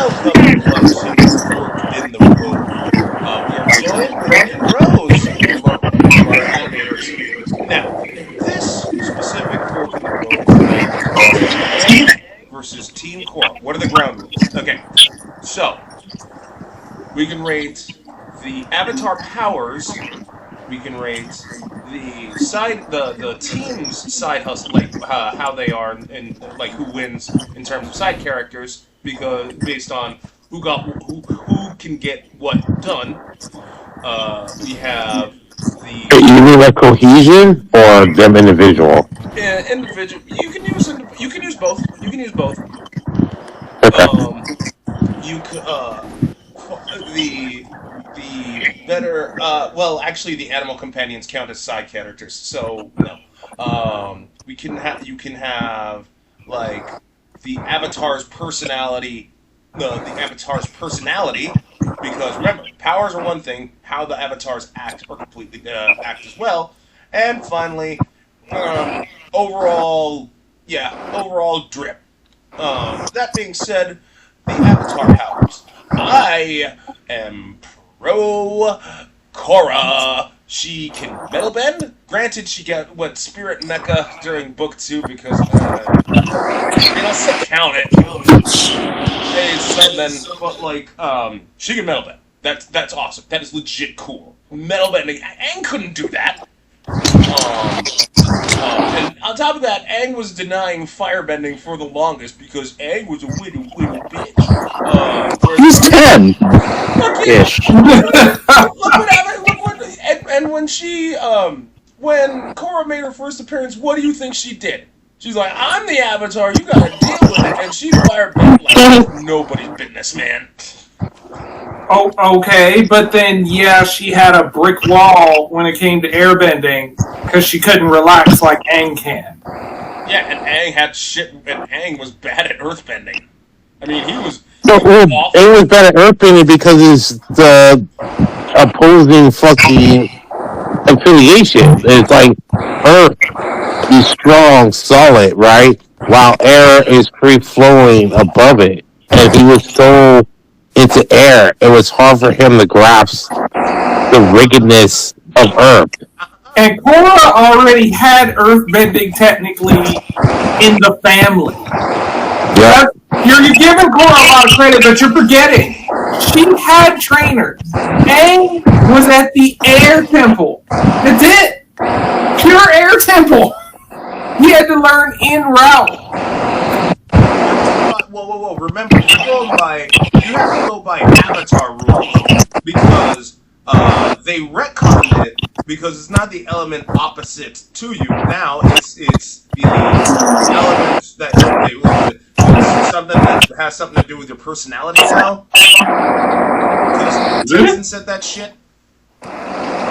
Welcome to in the Room. We are joined with Nick Rose, one of our animators. Now, this specific fork in the road is Aang versus Team Korra. What are the ground rules? Okay, so we can rate the avatar powers. We can rate the team's side hustle, like how they are and like who wins in terms of side characters, because based on who can get what done. We have the You mean like cohesion or them individual? individual. You can use both. You can use both. Okay. You could the better. Well, actually, the animal companions count as side characters, so no. We can have you can have like the avatar's personality. The avatar's personality, because remember, powers are one thing. How the avatars act are completely act as well. And finally, overall drip. That being said, the avatar powers. I am pro Korra. She can metal bend. Granted, she got spirit mecha during book 2 because they don't still count it. It's something, but like she can metal bend. That's awesome. That is legit cool. Metal bending. Aang couldn't do that. And on top of that, Aang was denying firebending for the longest because Aang was a little bitch. He's 10 ish. And when when Korra made her first appearance, what do you think she did? She's like, I'm the Avatar, you gotta deal with it, and she firebended like nobody's business, man. Oh, okay, but then, yeah, she had a brick wall when it came to airbending, because she couldn't relax like Aang can. Yeah, and Aang had shit, and Aang was bad at earthbending. I mean, he was awful. Aang was bad at earthbending because it's the opposing fucking affiliation. It's like Earth is strong, solid, right? While air is free-flowing above it. And he was so into air, it was hard for him to grasp the rigidness of Earth. And Korra already had earthbending technically in the family. Yeah. You're giving Korra a lot of credit, but you're forgetting. She had trainers. Aang was at the air temple. That's it. Pure air temple. He had to learn en route. Whoa. Remember, you have to go by Avatar rules because they retconned it because it's not the element opposite to you. Now it's the element it's something that has something to do with your personality now. Because Jason said that shit.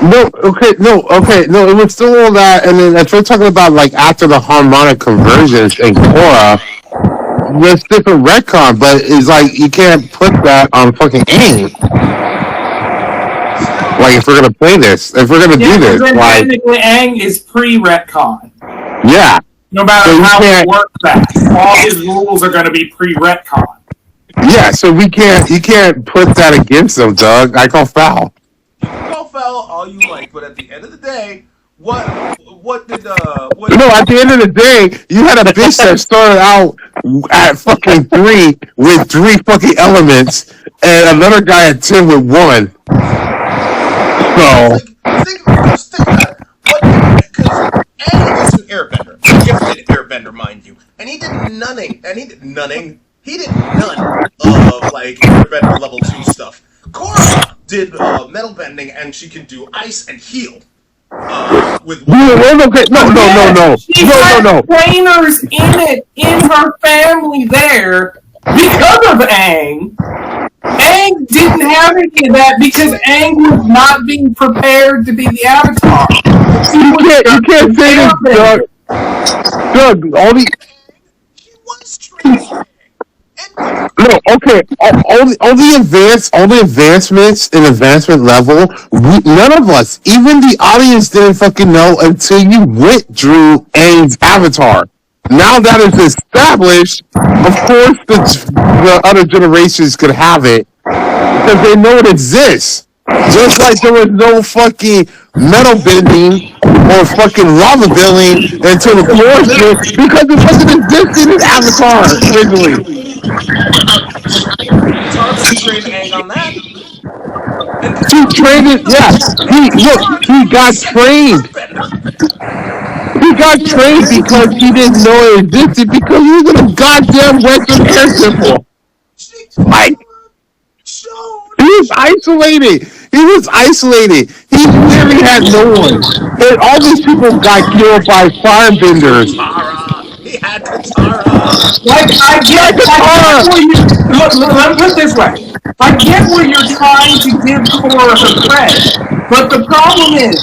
No, it was still all that, and then if we're talking about like after the harmonic convergence in Korra, there's different retcon, but it's like you can't put that on fucking Aang. Like if we're gonna play this, if we're gonna do this, like technically Aang is pre-retcon. Yeah. No matter so how it works back, all his rules are gonna be pre-retcon. Yeah, so you can't put that against him, Doug. I call foul. You can call foul all you like, but at the end of the day, what did No, at the end of the day, you had a bitch that started out at fucking 3 with 3 fucking elements, and another guy at 10 with 1. So think about it. Because Aang is an airbender, a gifted airbender, mind you, and he did none of like airbender level 2 stuff. Korra did metal bending, and she can do ice and heal. With no. She had trainers in her family there because of Aang. Aang didn't have any of that because Aang was not being prepared to be the Avatar. You can't say this, Doug. Doug, all the he was trained. No, okay. All the advancements in advancement level, none of us, even the audience, didn't fucking know until you withdrew Aang's avatar. Now that it's established, of course the other generations could have it because they know it exists. Just like there was no fucking metal bending or fucking lava bending until the floor split because it wasn't existing in Avatar originally. Katara trained Aang on that. And He Katara trained it, yeah. Katara He was the got second trained. Airbender. He got trained because he didn't know it existed because he was in a goddamn Western air temple. She Like, showed. he was isolated. He was isolated. He literally had no one. And all these people got killed by firebenders. Katara. He had Katara. Like I get Katara! where you let me put it this way. I get where you're trying to give Korra her cred, but the problem is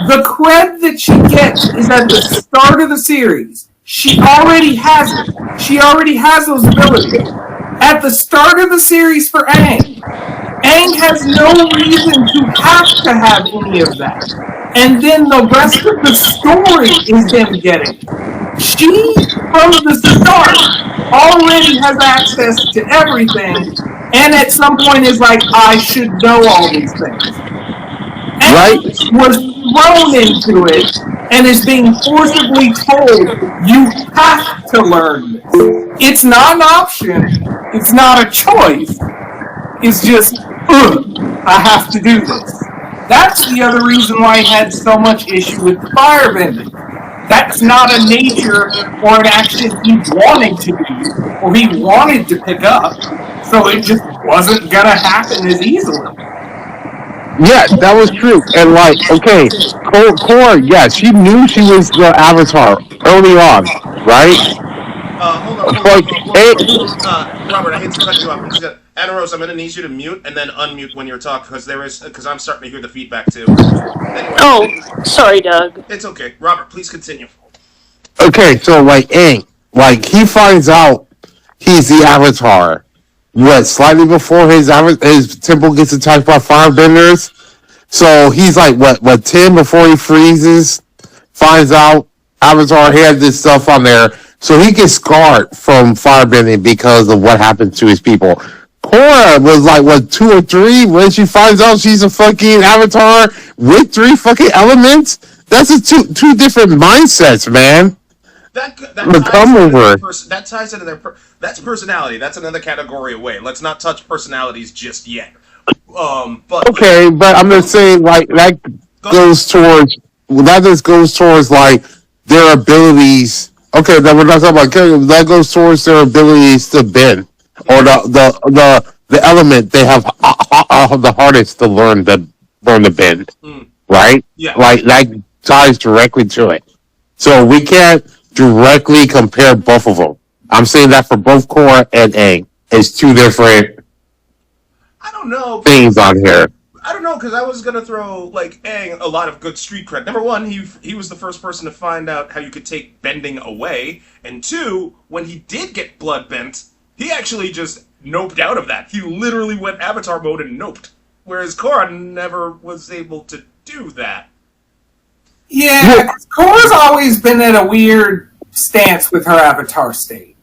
the cred that she gets is at the start of the series. She already has it. She already has those abilities. At the start of the series for Aang, Aang has no reason to have any of that. And then the rest of the story is him getting it. She, from the start, already has access to everything, and at some point is like, I should know all these things. Right? And was thrown into it and is being forcibly told, you have to learn this. It's not an option, it's not a choice, it's just, I have to do this. That's the other reason why I had so much issue with the firebending. That's not a nature or an action he wanted to do or he wanted to pick up, so it just wasn't gonna happen as easily. Yeah, that was true. And like, okay, Korra, yeah, she knew she was the Avatar early on, right? Hold on. Like, hey, Robert, I hate to cut you off. I'm just gonna, Anna Rose, I'm gonna need you to mute and then unmute when you're talking because I'm starting to hear the feedback too. Anyway, Oh, sorry, Doug. it's okay. Robert, please continue. okay, so like, Aang, like he finds out he's the Avatar. What, slightly before his temple gets attacked by firebenders? So he's like, what, 10 before he freezes? Finds out Avatar had this stuff on there. So he gets scarred from firebending because of what happened to his people. Korra was like, what, 2 or 3 when she finds out she's a fucking Avatar with 3 fucking elements? That's a two different mindsets, man. That Come over. that ties into that's personality. That's another category away. Let's not touch personalities just yet. But Okay, but I'm just saying, like, goes towards that just goes towards like their abilities. Okay, then we're not talking about character. That goes towards their abilities to bend, or the element they have the hardest to learn to bend. Right? Yeah. Like that ties directly to it. So we can't directly compare both of them. I'm saying that for both Korra and Aang. It's 2 different I don't know. things on here. I don't know because I was gonna throw like Aang a lot of good street cred. Number one, he was the first person to find out how you could take bending away, and 2, when he did get blood bent, he actually just noped out of that. He literally went Avatar mode and noped, whereas Korra never was able to do that. Yeah, Korra's always been at a weird stance with her Avatar state.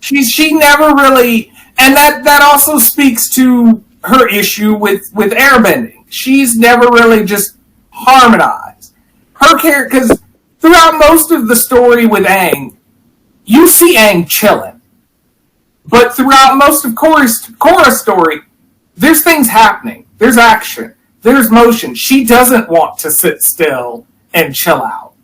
She never really, and that also speaks to her issue with airbending. She's never really just harmonized her character because throughout most of the story with Aang, you see Aang chilling, but throughout most of Korra's story, there's things happening. There's action. There's motion. She doesn't want to sit still and chill out.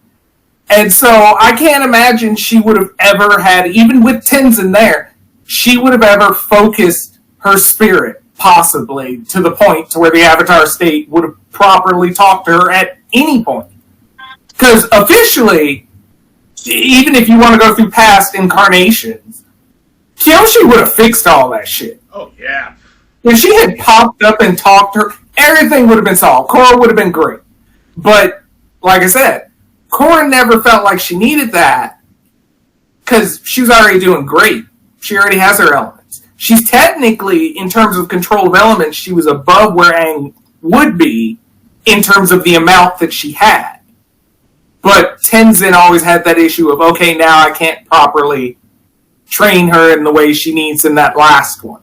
And so I can't imagine she would have ever had, even with Tenzin there, she would have ever focused her spirit, possibly, to the point to where the Avatar state would have properly talked to her at any point. Because officially, even if you want to go through past incarnations, Kyoshi would have fixed all that shit. Oh yeah. If she had popped up and talked to her, everything would have been solved. Korra would have been great. But, like I said, Korra never felt like she needed that because she was already doing great. She already has her elements. She's technically, in terms of control of elements, she was above where Aang would be in terms of the amount that she had. But Tenzin always had that issue of, okay, now I can't properly train her in the way she needs in that last one.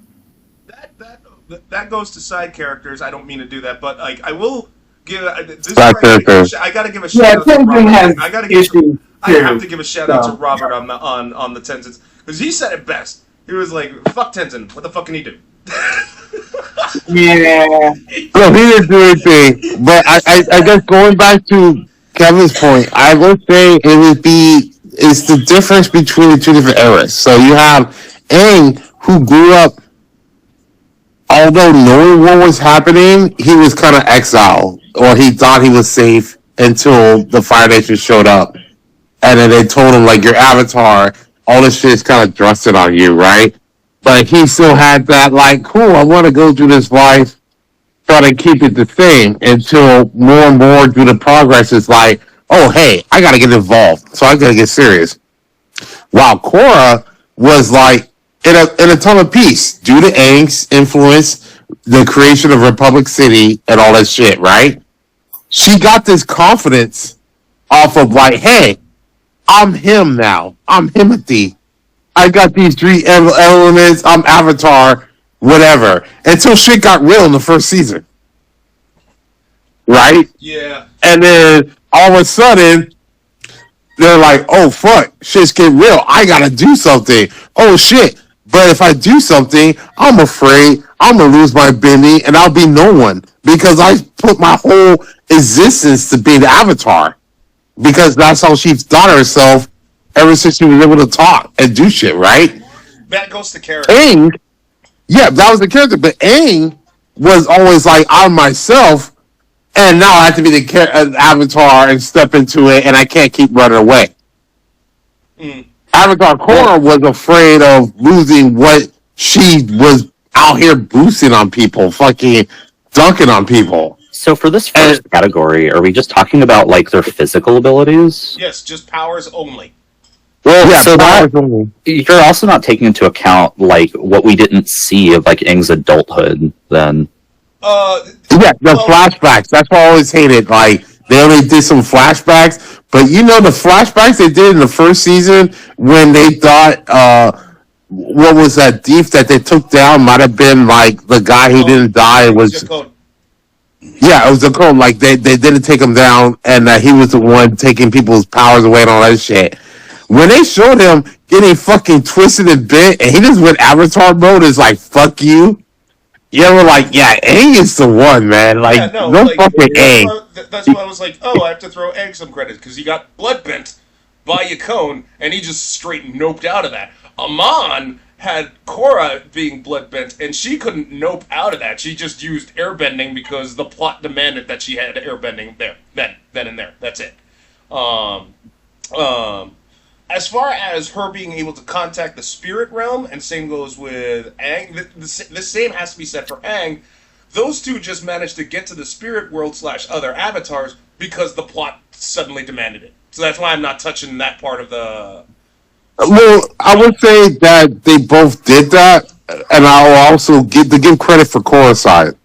That goes to side characters. I don't mean to do that, but like I will give this. Side characters. I got to give a shout out to Tenzin Robert. has I got to issues give. I too, have to give a shout out to so. Robert on the Tenzins because he said it best. He was like, "Fuck Tenzin. What the fuck can he do?" Yeah. So he didn't do anything. But I guess going back to Kevin's point, I would say it would be it's the difference between the two different eras. So you have Aang who grew up, although knowing what was happening, he was kind of exiled, or he thought he was safe until the Fire Nation showed up, and then they told him like your avatar, all this shit's kind of thrusted on you, right? But he still had that like, cool, I want to go through this life, try to keep it the same until more and more through the progress is like, oh hey, I gotta get involved, so I gotta get serious. While Korra was like in a ton of peace due to Aang's influence, the creation of Republic City and all that shit, right? She got this confidence off of like, hey, I'm him now. I'm Himothy. I got these three elements. I'm Avatar, whatever. Until shit got real in the first season, right? Yeah. And then all of a sudden, they're like, oh, fuck, shit's getting real. I gotta do something. Oh, shit. But if I do something, I'm afraid I'm gonna lose my Benny and I'll be no one. Because I put my whole existence to be the Avatar. Because that's how she thought herself ever since she was able to talk and do shit, right? That goes to character. Aang, yeah, that was the character. But Aang was always like, I'm myself. And now I have to be the Avatar and step into it, and I can't keep running away. Avatar Korra was afraid of losing what she was out here boosting on people, fucking dunking on people. So for this first category, are we just talking about like their physical abilities? Yes, just powers only. Well, yeah, so that you're also not taking into account like what we didn't see of like Aang's adulthood then. Yeah, the flashbacks. That's what I always hated. Like, they only did some flashbacks, but you know the flashbacks they did in the first season when they thought, what was that thief that they took down might have been like the guy who didn't die was. Yeah, it was the code. Like they didn't take him down, and he was the one taking people's powers away and all that shit. When they showed him getting fucking twisted and bit, and he just went Avatar mode, is like fuck you. Yeah, we're like, yeah, Aang is the one, man. Like, Yeah, no, no like, fucking Aang. That's why I was like, oh, I have to throw Aang some credit because he got blood bent by Yakone, and he just straight noped out of that. Amon had Korra being blood bent, and she couldn't nope out of that. She just used airbending because the plot demanded that she had airbending there, then and there. That's it. As far as her being able to contact the spirit realm, and same goes with Aang, the same has to be said for Aang. Those two just managed to get to the spirit world / other avatars because the plot suddenly demanded it. So that's why I'm not touching that part of the... Well, I would say that they both did that, and I'll also give credit for Korra's side.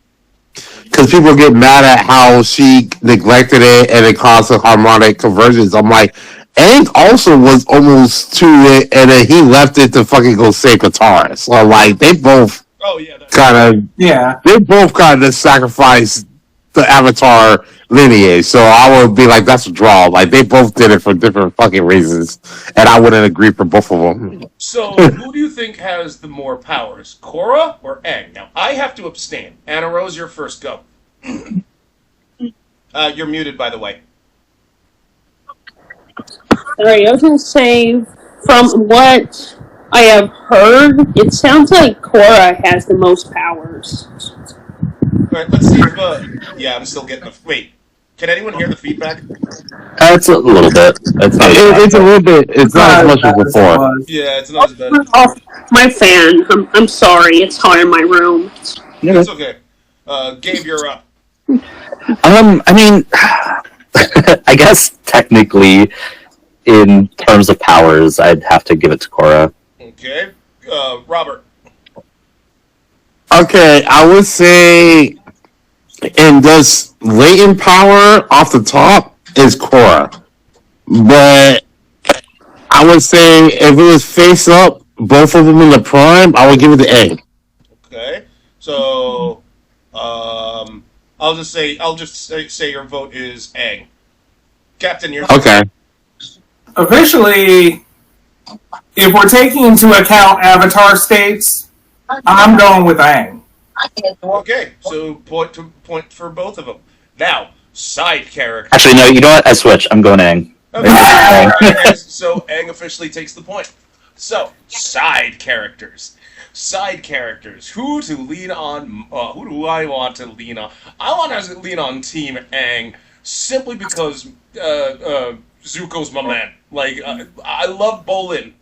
Because people get mad at how she neglected it and it caused a harmonic convergence. I'm like, Aang also was almost to it, and then he left it to fucking go save Katara. So, like, they both they both kind of sacrificed the Avatar lineage. So I would be like, that's a draw. Like, they both did it for different fucking reasons, and I wouldn't agree for both of them. So, who do you think has the more powers, Korra or Aang? Now, I have to abstain. Anna Rose, your first go. You're muted, by the way. Alright, I was gonna say, from what I have heard, it sounds like Korra has the most powers. Alright, let's see if, yeah, I'm still getting the... Wait, can anyone hear the feedback? It's a little bit. It's not It's a little bit. It's not as much as before. Yeah, it's not as bad. My fan, I'm sorry, it's hot in my room. It's okay. Gabe, you're up. I mean, I guess technically, in terms of powers, I'd have to give it to Korra. Okay. Robert. Okay, I would say, and does latent power off the top is Korra. but I would say if it was face up, both of them in the prime, I would give it to A. Okay. So, I'll just say your vote is Aang. Captain, your turn. Okay. Officially, if we're taking into account Avatar states, I'm going with Aang. Okay. So point for both of them. Now, side character. Actually, no. You know what? I switch. I'm going Aang. Okay. All right, guys. So Aang officially takes the point. So side characters. Side characters. Who to lean on? Who do I want to lean on? I want to lean on Team Aang simply because Zuko's my man. Like I love Bolin,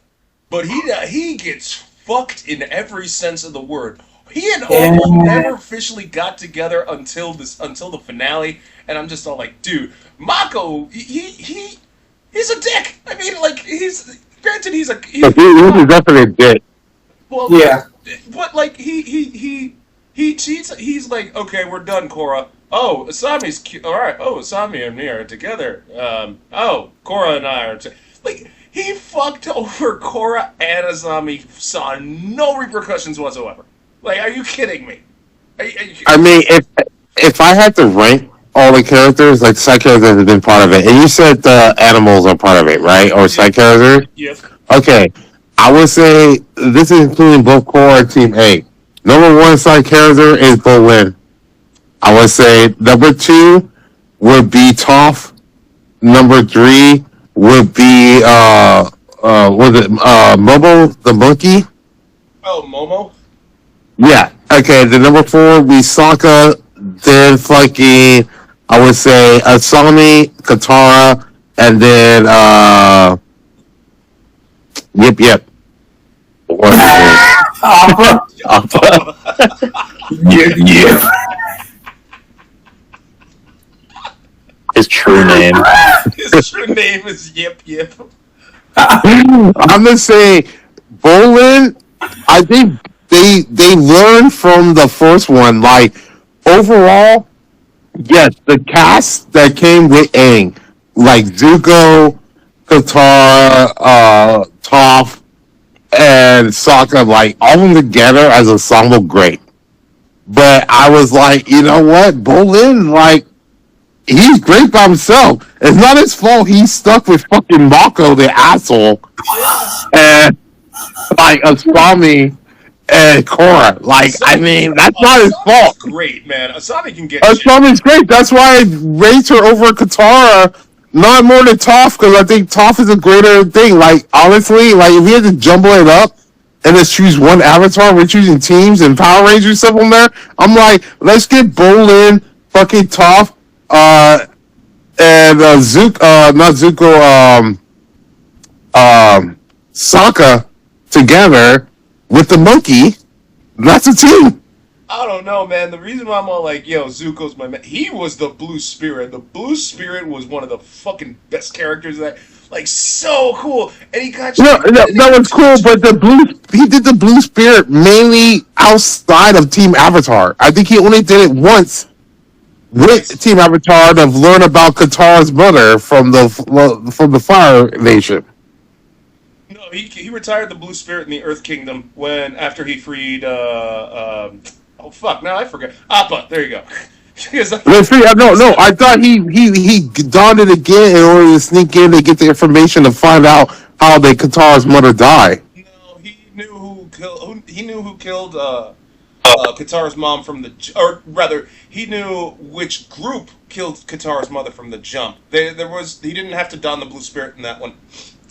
but he gets fucked in every sense of the word. He and Opal never officially got together until the finale, and I'm just all like, dude, Mako, he's a dick. I mean, like granted he's He's definitely a dick. well, Yeah. but like he cheats. He's like, okay, we're done, Korra. Oh, Asami's all right. Oh, Asami and me are together. Oh, Korra and I are like he fucked over Korra and Asami. Saw no repercussions whatsoever. Like, are you kidding me? I mean, if I had to rank all the characters, like side characters have been part of it, and you said the animals are part of it, right? Or side characters? Yep. Okay. I would say this is including both core and Team A. Number one side character is Bolin. I would say number two would be Toph. Number three would be was it Momo the monkey? Oh, Momo. Yeah. Okay. The number four would be Sokka. Then fucking I would say Asami, Katara, and then yep. Appa. Yeah. His true name. His true name is Yip. I'm gonna say Bolin. I think they learned from the first one. Like overall, yes, the cast that came with Aang, like Zuko, Katara, Toph, and Sokka, like all of them together as a ensemble, great. But I was like, you know what, Bolin, like he's great by himself. It's not his fault he's stuck with fucking Mako, the asshole, and like Asami and Korra. Like, I mean, that's not his fault. Great, man. Asami can get Asami's great. That's why I raised her over Katara, not more than Toph, because I think Toph is a greater thing. Like, honestly, like if we had to jumble it up and just choose one avatar, we're choosing teams and Power Rangers stuff on there. I'm like, let's get Bolin, fucking Toph, and Zuko, not Zuko, Sokka together with the monkey. That's a team. I don't know, man. The reason why I'm all like, yo, Zuko's my man. He was the Blue Spirit. The Blue Spirit was one of the fucking best characters that, like, so cool. And he got No, that was cool, but he did the Blue Spirit mainly outside of Team Avatar. I think he only did it once with Team Avatar to learn about Katara's mother from the Fire Nation. No, he retired the Blue Spirit in the Earth Kingdom after he freed oh fuck, now I forget. Appa, there you go. No, I thought he donned it again in order to sneak in to get the information to find out how the Katara's mother died. No, he knew who killed Katara's mom from or rather, he knew which group killed Katara's mother from the jump. He didn't have to don the Blue Spirit in that one.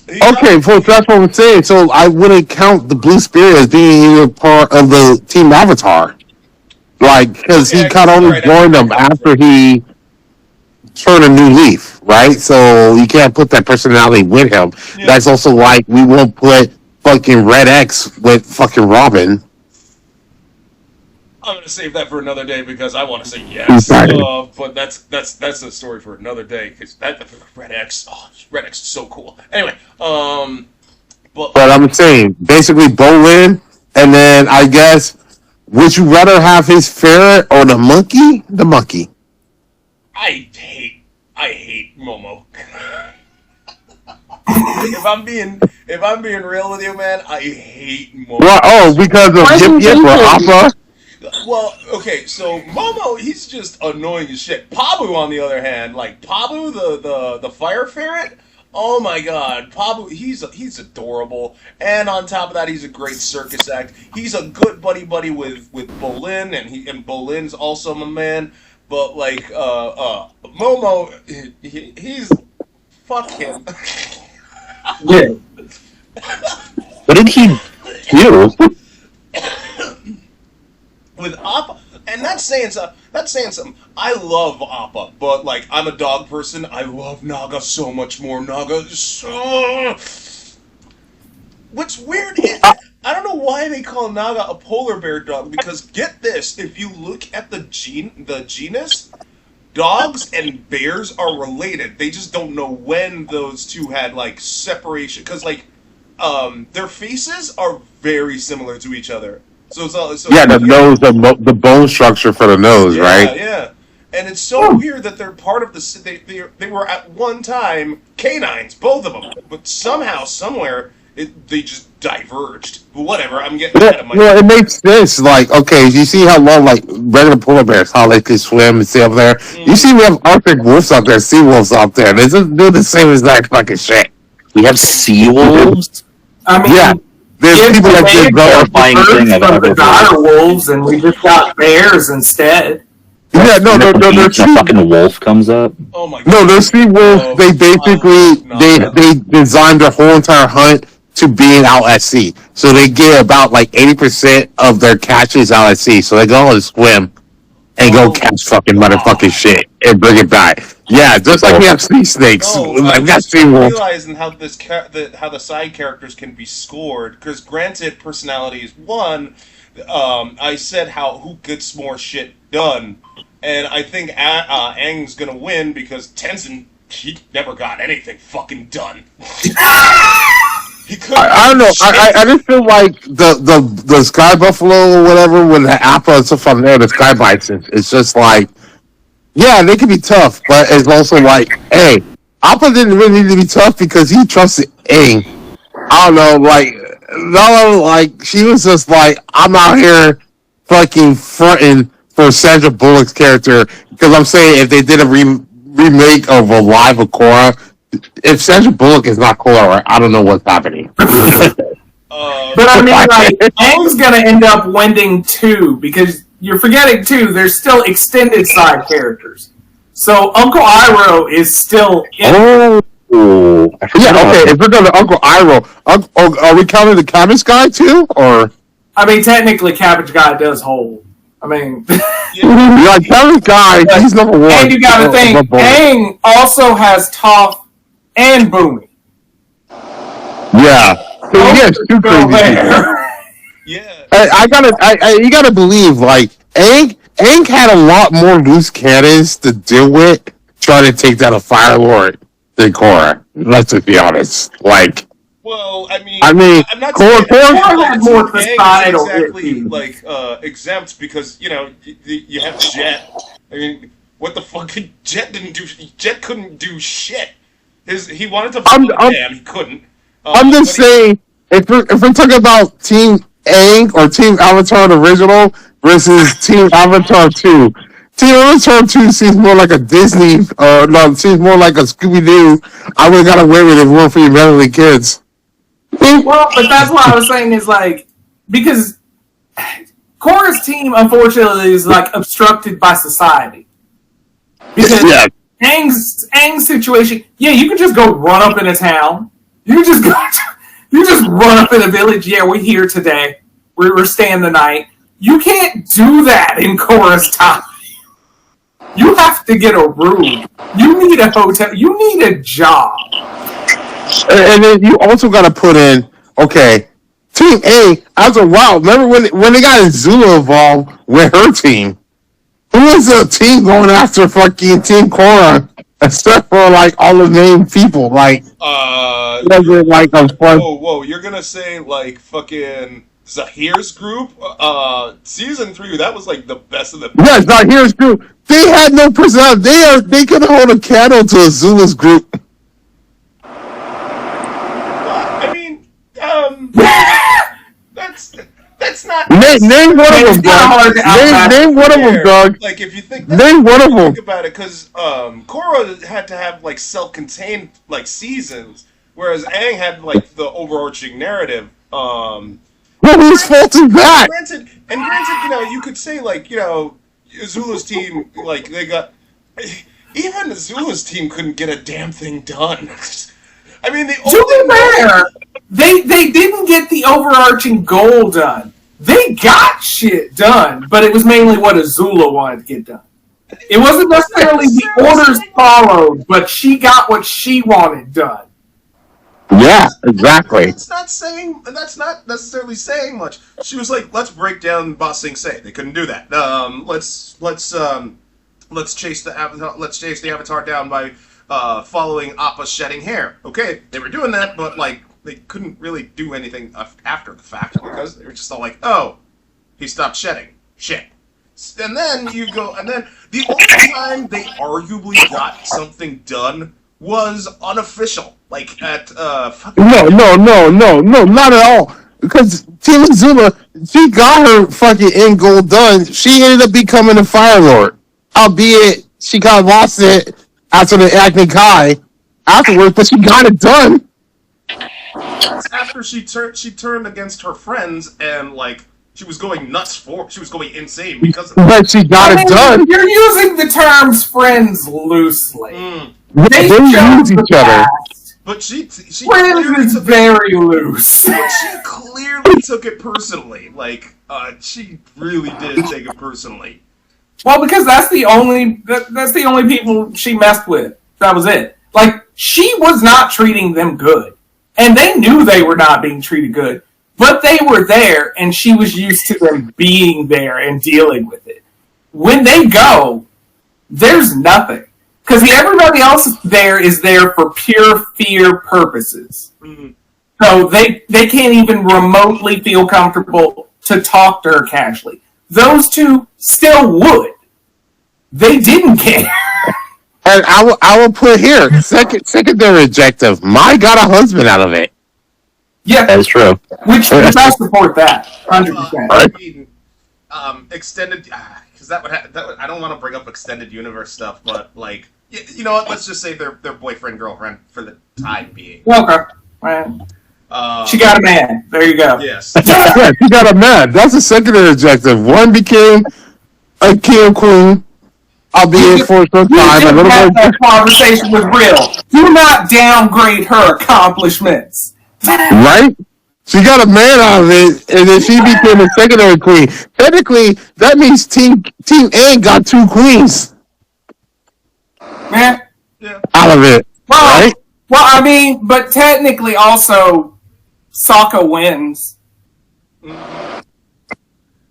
Okay, so that's what I'm saying. So I wouldn't count the Blue Spirit as being a part of the Team Avatar. Like, because he kind of only joined them after he turned a new leaf, right? So you can't put that personality with him. Yeah. That's also like we won't put fucking Red X with fucking Robin. I'm gonna save that for another day because I want to say yes, but that's a story for another day because that Red X is so cool. Anyway, but I'm saying basically Bolin, and then I guess would you rather have his ferret or the monkey? The monkey. I hate Momo. if I'm being real with you, man, I hate Momo. Well, oh, because of Why do you Yip Yip think or that? Appa? Well, okay, so Momo, he's just annoying as shit. Pabu, on the other hand, like Pabu, the fire ferret. Oh my god, Pabu, he's adorable, and on top of that, he's a great circus act. He's a good buddy with Bolin, and Bolin's also my man. But like Momo, he's fuck him. Yeah. What did he do? With Appa, and that's saying something. That's saying something. I love Appa, but like I'm a dog person. I love Naga so much more. Naga is so. What's weird is I don't know why they call Naga a polar bear dog. Because get this, if you look at the genus, dogs and bears are related. They just don't know when those two had like separation. Because like their faces are very similar to each other. So it's all so Yeah, the nose, the bone structure for the nose, yeah, right? yeah. And it's so weird that they're part of the. They were at one time canines, both of them, but somehow, somewhere, they just diverged. But whatever, I'm getting ahead of Well, myself. it makes sense. Like, okay, you see how long, like, regular polar bears, how they can swim and stay up there. You Mm-hmm. see, we have Arctic wolves out there, sea wolves out there. They just do the same exact fucking shit. We have sea wolves. I mean, Yeah, there's yeah, people that they just go. Terrifying thing I've from ever the dire heard. wolves, and we just got bears instead. Yeah, no, And no, at the no, beach, a fucking wolf comes up. Oh my no, god. those sea wolves. Oh, They basically they designed their whole entire hunt to being out at sea. So they get about like 80% of their catches out at sea. So they go and swim and go Oh, catch fucking God. motherfucking shit and bring it back. Yeah, just like we have sea snakes. No, Like we got sea I'm wolves. realizing how how the side characters can be scored. Because granted, personality is one. I said how who gets more shit done, and I think Aang's gonna win because Tenzin he never got anything fucking done. He couldn't. I don't know. I just feel like the sky buffalo or whatever with the apple and stuff on there, the sky bison. It's just like, yeah, they can be tough, but it's also like, hey, Appa didn't really need to be tough because he trusted Aang. I don't know, like, no, like she was just like, I'm out here fucking fronting for Sandra Bullock's character because I'm saying if they did a remake of a live of Korra, if Sandra Bullock is not Korra, I don't know what's happening. But I mean, like, Aang's gonna end up winning too, because you're forgetting too, there's still extended side characters. So Uncle Iroh is still in. Oh, I forgot Yeah, about okay. that. If we're going to Uncle Iroh, are we counting the cabbage guy too, or I mean, technically, Cabbage Guy does hold. I mean, like cabbage guy? He's number one. and you gotta think, Aang also has Toph and Boomy. Yeah. So you get two crazy people. Yeah. You gotta believe, like, Aang had a lot more loose cannons to deal with trying to take down a Fire Lord than Korra. Let's just be honest. Like, Well, I mean, I'm not Korra saying had more Aang is societal exactly issues. like exempt because you know you have Jet. I mean, what the fuck? Jet didn't do. Jet couldn't do shit. He wanted to. He couldn't. I'm just saying, if we're talking about Team Aang or Team Avatar the original versus Team Avatar 2, Team Avatar 2 seems more like a Disney, no, it seems more like a Scooby-Doo. I would have got away with it more for you mentally kids. Well, but that's what I was saying is like, because Korra's team, unfortunately, is like obstructed by society. Because Yeah. Aang's situation, yeah, you can just go run up in a town. You just run up in a village. Yeah, we're here today. We're staying the night. You can't do that in Korra's time. You have to get a room. You need a hotel. You need a job. And then you also got to put in, okay, Team A, after a while, remember when they got Zula involved with her team? Who was the team going after fucking Team Korra, except for like all the main people? Like, was like a fun. Whoa! You're gonna say like fucking Zahir's group? Season 3, that was like the best of the. Yeah, it's not here's group. They had no personality. They could hold a candle to Azula's group. That's not. Name one of them, dog. Name one of them, dog. Like if you think name one of them. Think about it, because Korra had to have like self-contained like seasons, whereas Aang had like the overarching narrative. Whose fault is that? Granted, you could say like Azula's team, like they got even Azula's team couldn't get a damn thing done. I mean, the they didn't get the overarching goal done. They got shit done, but it was mainly what Azula wanted to get done. It wasn't necessarily the orders followed, but she got what she wanted done. Yeah, exactly. That's not necessarily saying much. She was like, "Let's break down Ba Sing Se." They couldn't do that. Let's chase the Avatar down by following Appa's shedding hair. Okay, they were doing that, but like they couldn't really do anything after the fact because they were just all like, "Oh, he stopped shedding. Shit." And then the only time they arguably got something done was unofficial, like at No, not at all. Because Team Azula, she got her fucking end goal done. She ended up becoming a Fire Lord, albeit she kind of lost it after the Acne Kai afterwards, but she got it done. After she turned against her friends and like she was going insane because of that. But she got it done. You're using the terms friends loosely. They use each other. But she friends is very loose. But she clearly took it personally. Like she really did take it personally. Well, because that's the only people she messed with. That was it. Like she was not treating them good, and they knew they were not being treated good. But they were there, and she was used to them being there and dealing with it. When they go, there's nothing. Because everybody else there is there for pure fear purposes. Mm-hmm. So they can't even remotely feel comfortable to talk to her casually. Those two still would. They didn't care. And I will put here, secondary objective, Mai got a husband out of it. Yeah, that is true. Which I support that 100%. I mean, extended because that would I don't want to bring up extended universe stuff, but like you know what? Let's just say they're boyfriend girlfriend for the time being. Okay, right. She got a man. There you go. Yes. Yeah, she got a man. That's a secondary objective. One became a king queen. Albeit for some time, a little bit. That conversation was real. Do not downgrade her accomplishments. Right? She got a man out of it, and then she became a secondary queen. Technically, that means Team A got 2 queens. Man. Yeah. Out of it. Well, right? Well, I mean, but technically also, Sokka wins.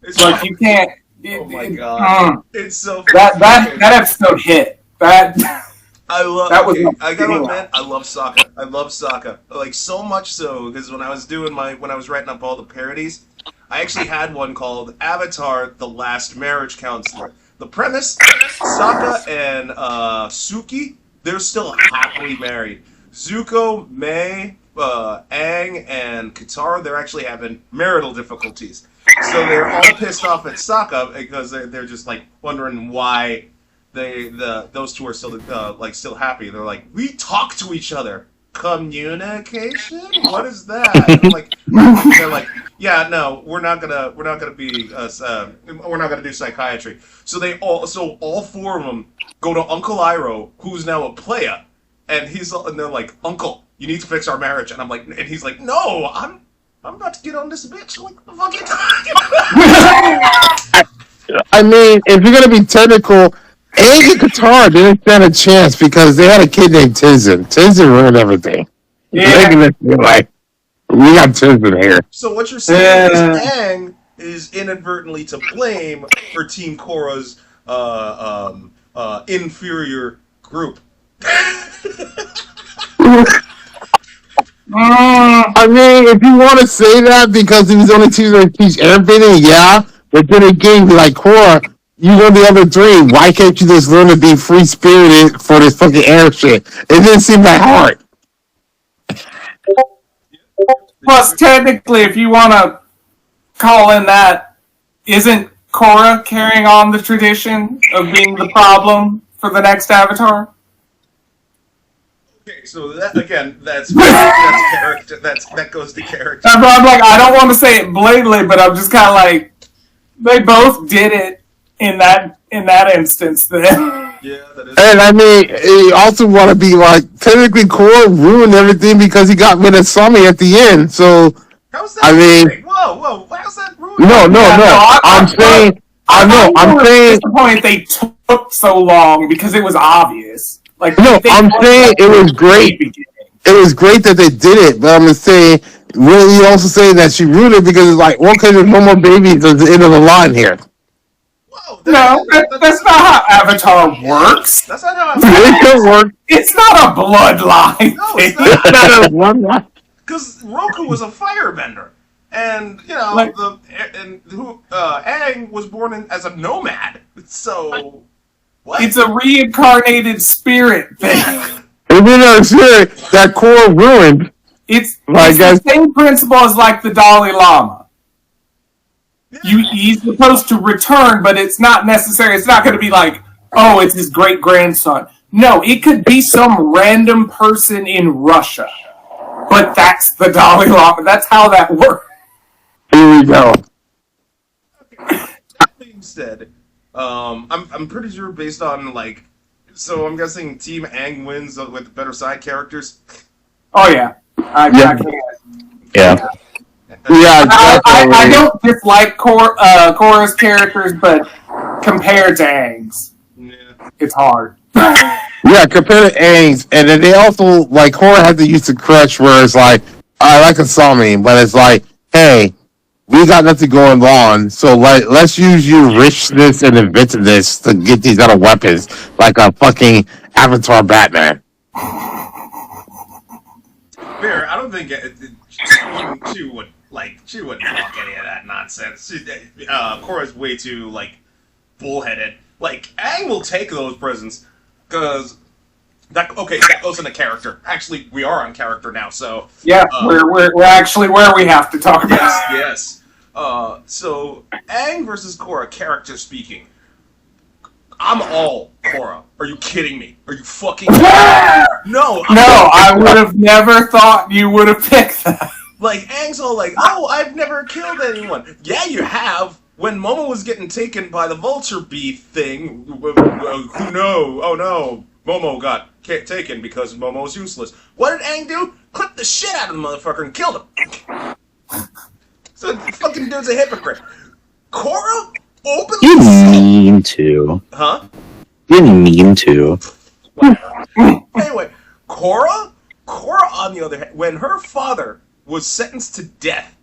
It's like, you can't... Oh my god! It's so that episode hit. I gotta admit, I love Sokka. Like so much so because when I was writing up all the parodies, I actually had one called Avatar: The Last Marriage Counselor. The premise: Sokka and Suki, they're still happily married. Zuko, Mai, Aang, and Katara, they're actually having marital difficulties. So they're all pissed off at Sokka because they're just like wondering why those two are still happy. They're like, we talk to each other. Communication? What is that? They're like, yeah, no, we're not gonna do psychiatry. So all 4 of them go to Uncle Iroh, who's now a playa, and they're like, Uncle, you need to fix our marriage. And he's like, no, I'm about to get on this bitch. Like, what the fuck are you talking about? I mean, if you're gonna be technical, Aang and Katara didn't stand a chance because they had a kid named Tenzin. Tenzin ruined everything. Yeah. Like, we got Tenzin here. So what you're saying is Aang is inadvertently to blame for Team Korra's inferior group. I mean, if you want to say that because he was only teaching to teach Airbender, yeah. But then again, like Korra, you know the other 3. Why can't you just learn to be free spirited for this fucking air shit? It didn't seem that hard. Plus, technically, if you want to call in that, isn't Korra carrying on the tradition of being the problem for the next Avatar? Okay, so that again, that's character. That goes to character. I'm like, I don't want to say it blatantly, but I'm just kind of like, they both did it in that instance. Then. Yeah, that is. And I mean, you also want to be like, technically, Korra ruined everything because he got rid of Sami at the end. So, How's that? I mean, whoa, how's that ruined? no. I'm saying, I'm saying, disappointed they took so long because it was obvious. Like, no, I'm saying it was great. It was great that they did it, but I'm saying, really, you also saying that she ruined it because it's like, well, okay, there's no more babies at the end of the line here. Whoa, that's not how Avatar works. That's not how. It could work. It's not a bloodline. No, thing. it's not. Not a one line. Because Roku was a firebender, and you know Like- Aang was born as a nomad. So what? It's a reincarnated spirit thing. And then I'm sure that Korra ruined. It's Like, the same principle as like the Dalai Lama. He's supposed to return, but it's not necessary. It's not going to be like, oh, it's his great grandson. No, it could be some random person in Russia. But that's the Dalai Lama. That's how that works. Here we go. That being said, I'm pretty sure based on like, so I'm guessing Team Aang wins with better side characters. Oh yeah, I can't. Yeah. Yeah, I don't dislike Korra's characters, but compared to Aang's, Yeah. it's hard. yeah, compared to Aang's, and then they also, like, Korra had to use the crutch where it's like, I like a Sami, but it's like, hey, we got nothing going on, so let's use your richness and inventiveness to get these other weapons, like a fucking Avatar Batman. Fair, I don't think she wouldn't fuck any of that nonsense. Korra's way too like bullheaded. Like Aang will take those presents because that goes into character. Actually, we are on character now, so Yeah, we're actually where we have to talk about. yes. So Aang versus Korra, character speaking. I'm all Korra. Are you kidding me? Are you fucking kidding me? No, I would have never thought you would have picked that. Like, Aang's all like, oh, I've never killed anyone. Yeah, you have. When Momo was getting taken by the vulture bee thing, who no, oh no, Momo got taken because Momo's useless. What did Aang do? Clipped the shit out of the motherfucker and killed him. So the fucking dude's a hypocrite. Korra openly You said... mean to. Huh? You didn't mean to. Anyway, Korra on the other hand, when her father was sentenced to death,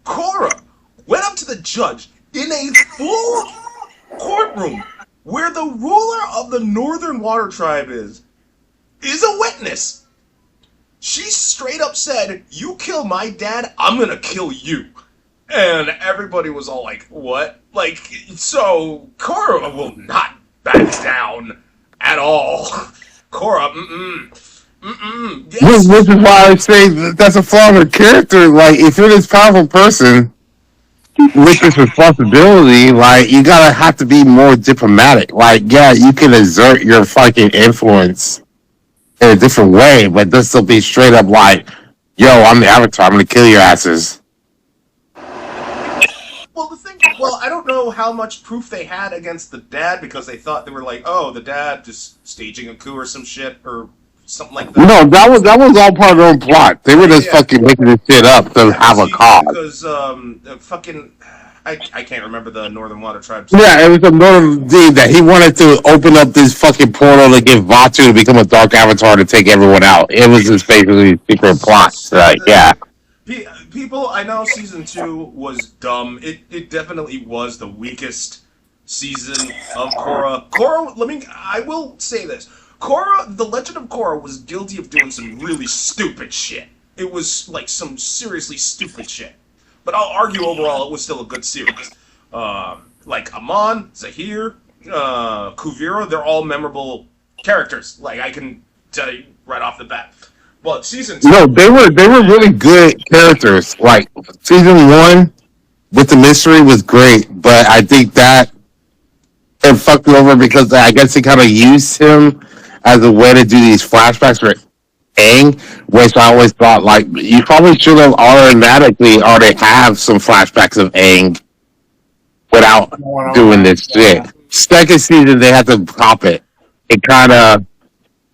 Korra went up to the judge in a full courtroom where the ruler of the Northern Water Tribe is a witness. She straight up said, you kill my dad, I'm gonna kill you. And everybody was all like, what? Like, so Korra will not back down at all. Korra, yes. Which is why I say that's a flaw in her character. Like, if you're this powerful person with this responsibility, like, you gotta have to be more diplomatic. Like, yeah, you can exert your fucking influence in a different way, but this will be straight up like, yo, I'm the Avatar, I'm gonna kill your asses. Well, I don't know how much proof they had against the dad because they thought they were like, oh, the dad just staging a coup or some shit or something like that. No, that was all part of their own plot. They were just fucking making this shit up to have a cause. Because I can't remember the Northern Water Tribe. Yeah, it was a northern thing that he wanted to open up this fucking portal to get Vatu to become a dark avatar to take everyone out. It was just basically a secret plot. Right, yeah. People, I know season 2 was dumb. It definitely was the weakest season of Korra. I will say this. Korra, The Legend of Korra was guilty of doing some really stupid shit. It was, like, some seriously stupid shit. But I'll argue overall it was still a good series. Like, Amon, Zahir, Kuvira, they're all memorable characters. Like, I can tell you right off the bat. But season two, No, they were really good characters. Like season one with the mystery was great, but I think that it fucked him over because I guess they kind of used him as a way to do these flashbacks for Aang, which I always thought like you probably should have automatically already have some flashbacks of Aang without doing this shit. Second season they had to pop it. It kind of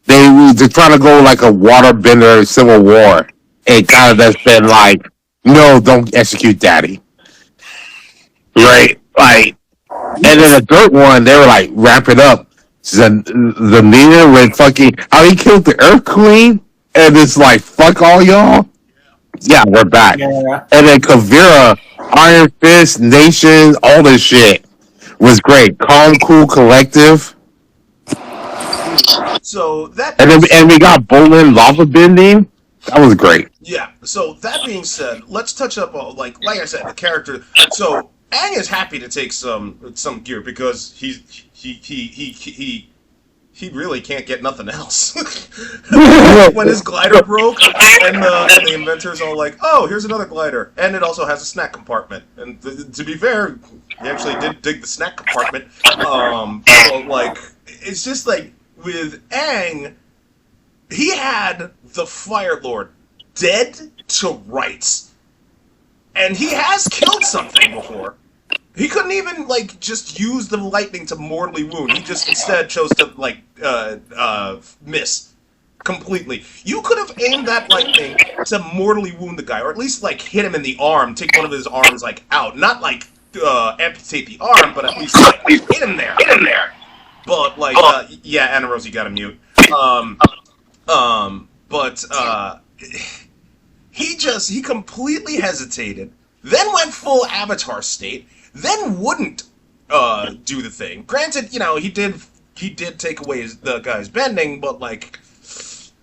they're trying to go like a waterbender civil war. It kind of that's been like, no, don't execute daddy, right? Like, and then the third one they were like wrap it up. The leader with fucking how he killed the Earth Queen, and it's like fuck all y'all. Yeah, we're back. Yeah. And then Kavira, Iron Fist, Nation, all this shit was great. Calm, cool, collective. so that And then and we got Bolin lava bending. That was great. yeah. So that being said, let's touch up on like I said, the character. So Aang is happy to take some gear because he really can't get nothing else. When his glider broke, and the inventors all like, "Oh, here's another glider," and it also has a snack compartment. And to be fair, he actually did dig the snack compartment. But like, it's just like with Aang, he had the Fire Lord dead to rights, and he has killed something before. He couldn't even like just use the lightning to mortally wound. He just instead chose to like miss completely. You could have aimed that lightning to mortally wound the guy, or at least like hit him in the arm, take one of his arms like out, not like amputate the arm, but at least like hit him there. Hit him there. But like yeah, Anna Rose, you gotta mute. But he completely hesitated, then went full Avatar state, then wouldn't do the thing. Granted, you know, he did take away the guy's bending, but like,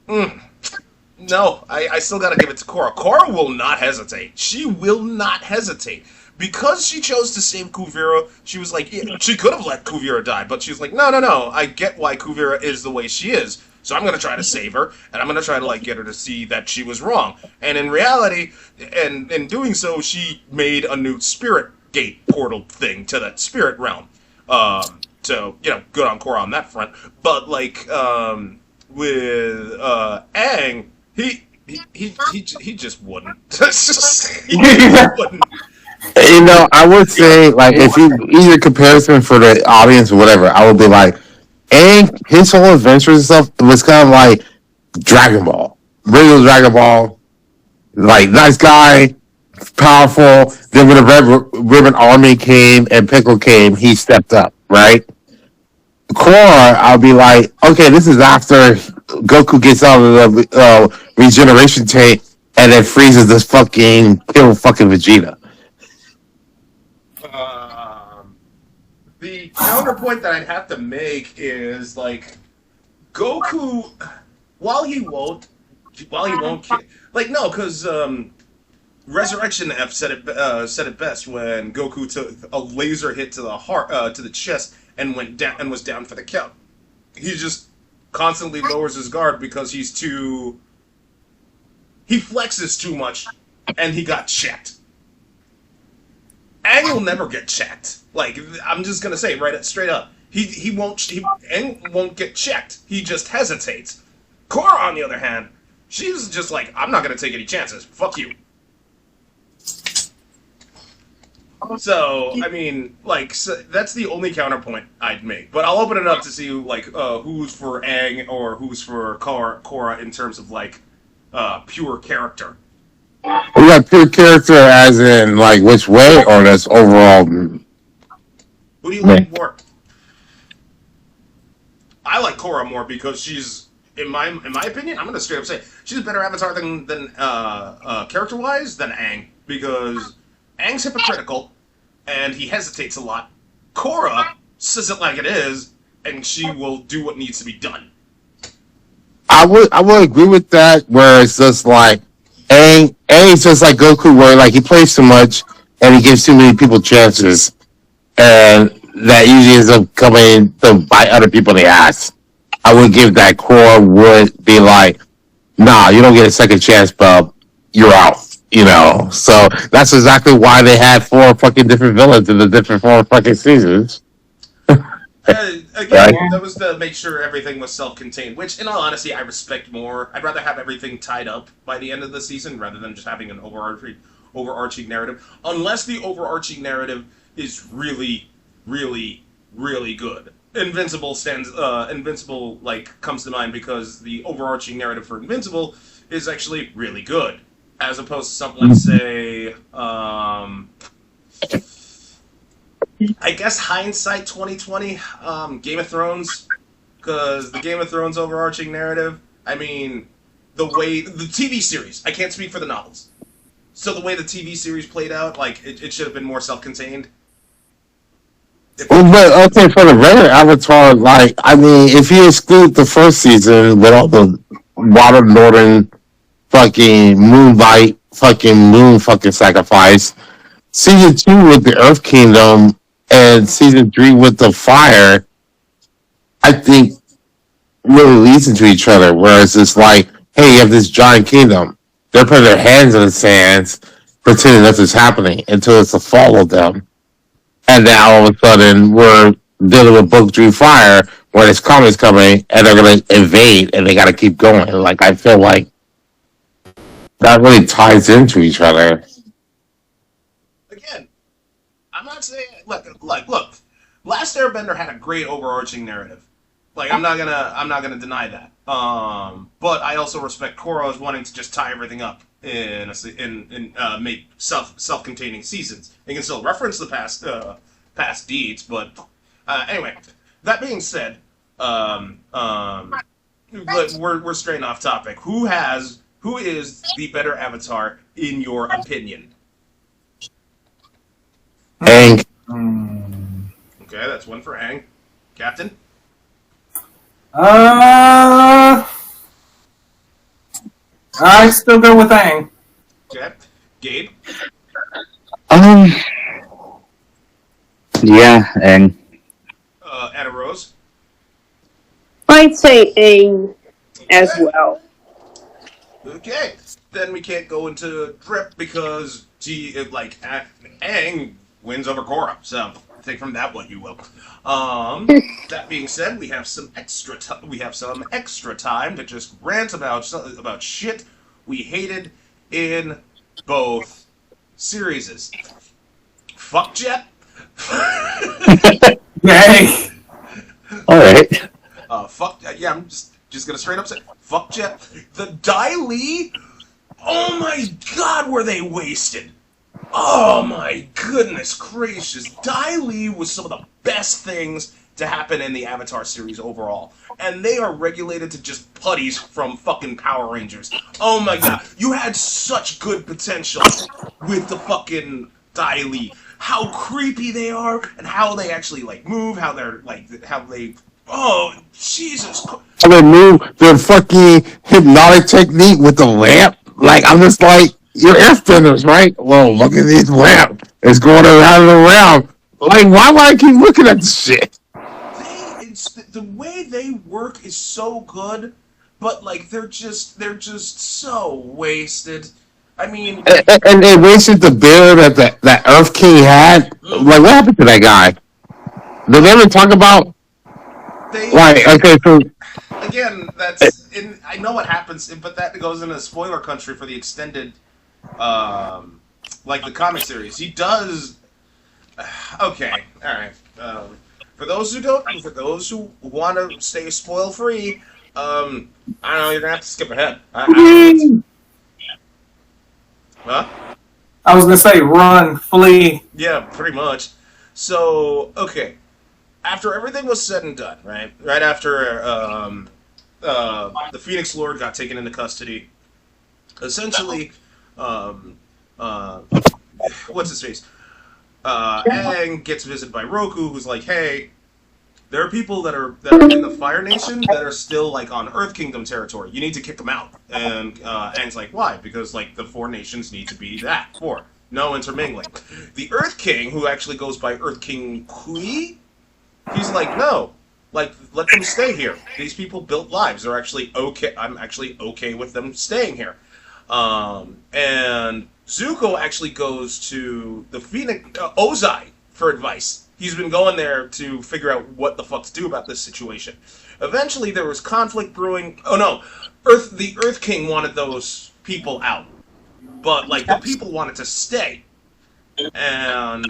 no, I still gotta give it to Korra. Korra will not hesitate. She will not hesitate. Because she chose to save Kuvira, she was like, yeah, she could have let Kuvira die, but she's like, no, I get why Kuvira is the way she is, so I'm gonna try to save her, and I'm gonna try to like get her to see that she was wrong. And in reality, and in doing so, she made a new spirit gate portal thing to that spirit realm. So you know, good on Korra on that front. But like with Aang, he just wouldn't. He just wouldn't. You know, I would say like if you either comparison for the audience or whatever, I would be like, Aang, his whole adventures and stuff was kind of like Dragon Ball, regular Dragon Ball, like nice guy, powerful. Then when the Red Ribbon Army came and Pickle came, he stepped up, right? Korra, I'll be like, okay, this is after Goku gets out of the regeneration tank and then freezes this fucking kill fucking Vegeta. The counterpoint that I'd have to make is like Goku, while he won't, like no, because Resurrection F said it best when Goku took a laser hit to the heart, to the chest, and went down and was down for the count. He just constantly lowers his guard because he flexes too much, and he got checked. Aang will never get checked. Like, I'm just gonna say straight up. Aang won't get checked. He just hesitates. Korra, on the other hand, she's just like, I'm not gonna take any chances. Fuck you. So, I mean, like, so that's the only counterpoint I'd make. But I'll open it up to see, like, who's for Aang or who's for Korra in terms of, like, pure character. We got pure character as in like which way or that's overall. Who do you like more? I like Korra more because she's, in my opinion, I'm gonna straight up say she's a better avatar than character wise than Aang, because Aang's hypocritical and he hesitates a lot. Korra says it like it is, and she will do what needs to be done. I would agree with that. Where it's just like Aang's just like Goku, where like he plays too much and he gives too many people chances, and that usually ends up coming to bite other people in the ass. I would give that Korra would be like, nah, you don't get a second chance, but you're out. So that's exactly why they had four fucking different villains in the different four fucking seasons, Again, right? that was to make sure everything was self-contained. Which, in all honesty, I respect more. I'd rather have everything tied up by the end of the season rather than just having an overarching narrative. Unless the overarching narrative is really, really, really good. Invincible like comes to mind because the overarching narrative for Invincible is actually really good, as opposed to something like say, I guess hindsight 2020, Game of Thrones, because the Game of Thrones overarching narrative. I mean, the way the TV series. I can't speak for the novels. So the way the TV series played out, like it should have been more self-contained. Well, but okay, for the regular Avatar, like I mean, if you exclude the first season with all the Water Northern fucking Moonlight fucking moon fucking sacrifice, season two with the Earth Kingdom, and season three with the fire, I think really leads into each other. Whereas it's like, hey, you have this giant kingdom. They're putting their hands in the sands, pretending nothing's happening until it's the fall of them. And now all of a sudden we're dealing with Book Dream Fire where this comment's coming and they're gonna invade and they gotta keep going. Like I feel like that really ties into each other. Again, I'm not saying look. Last Airbender had a great overarching narrative. Like I'm not gonna deny that. But I also respect Korra as wanting to just tie everything up in make self-containing seasons. You can still reference the past deeds, but anyway. That being said, but we're straying off topic. Who is the better Avatar in your opinion? And Okay, that's one for Aang. Captain? I still go with Aang. Okay. Gabe? Um, yeah, and Anna Rose? I'd say Aang as Okay. well. Okay. Then we can't go into Drip because Aang wins over Korra. So take from that what you will. That being said, we have some extra time to just rant about shit we hated in both series. Fuck Jet. Yay! all right. Fuck yeah. I'm just gonna straight up say fuck Jet. The Dai Li. Oh my god, were they wasted? Oh my goodness gracious. Dai Li was some of the best things to happen in the Avatar series overall. And they are regulated to just putties from fucking Power Rangers. Oh my god. You had such good potential with the fucking Dai Li. How creepy they are and how they actually like move, how they oh Jesus Christ. how they move their fucking hypnotic technique with the lamp. Like I'm just like, you're airbenders, right? Well, look at this lamp. It's going around and around. Like, why would I keep looking at this shit? The way they work is so good, but like they're just so wasted. I mean, And they wasted the bear that Earth King had. Like, what happened to that guy? Did they ever talk about? they Like, okay, so again, that's in. I know what happens, but that goes into spoiler country for the extended, like the comic series. He does. Okay, all right. For those who want to stay spoil free, I don't know. You're gonna have to skip ahead. Huh? I was gonna say run, flee. Yeah, pretty much. So, okay. After everything was said and done, right? Right after the Phoenix Lord got taken into custody, essentially, what's his face? Aang gets visited by Roku, who's like, "Hey, there are people that are in the Fire Nation that are still like on Earth Kingdom territory. You need to kick them out." And Aang's like, "Why?" Because like the four nations need to be no intermingling. The Earth King, who actually goes by Earth King Kui, he's like, "No, Like, let them stay here. These people built lives. They're actually okay. I'm actually okay with them staying here. And Zuko actually goes to the Phoenix Ozai for advice. He's been going there to figure out what the fuck to do about this situation. Eventually, there was conflict brewing. Oh no, the Earth King wanted those people out, but like the people wanted to stay. And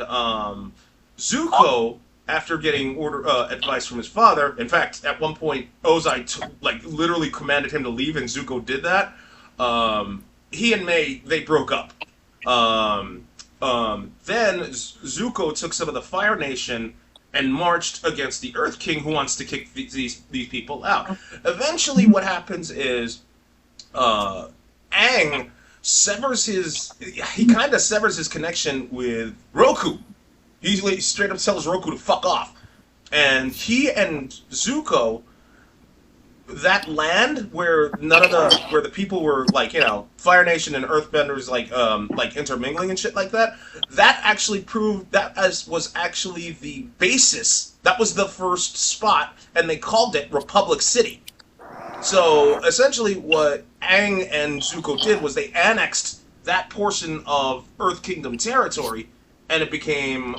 Zuko, after getting advice from his father, in fact, at one point Ozai literally commanded him to leave, and Zuko did that. He and May, they broke up. Then Zuko took some of the Fire Nation and marched against the Earth King, who wants to kick these people out. Eventually, what happens is Aang kind of severs his connection with Roku. He straight up tells Roku to fuck off. And he and Zuko, that land where where the people were like, Fire Nation and Earthbenders like intermingling and shit like that, that actually proved was actually the basis. That was the first spot, and they called it Republic City. So essentially what Aang and Zuko did was they annexed that portion of Earth Kingdom territory, and it became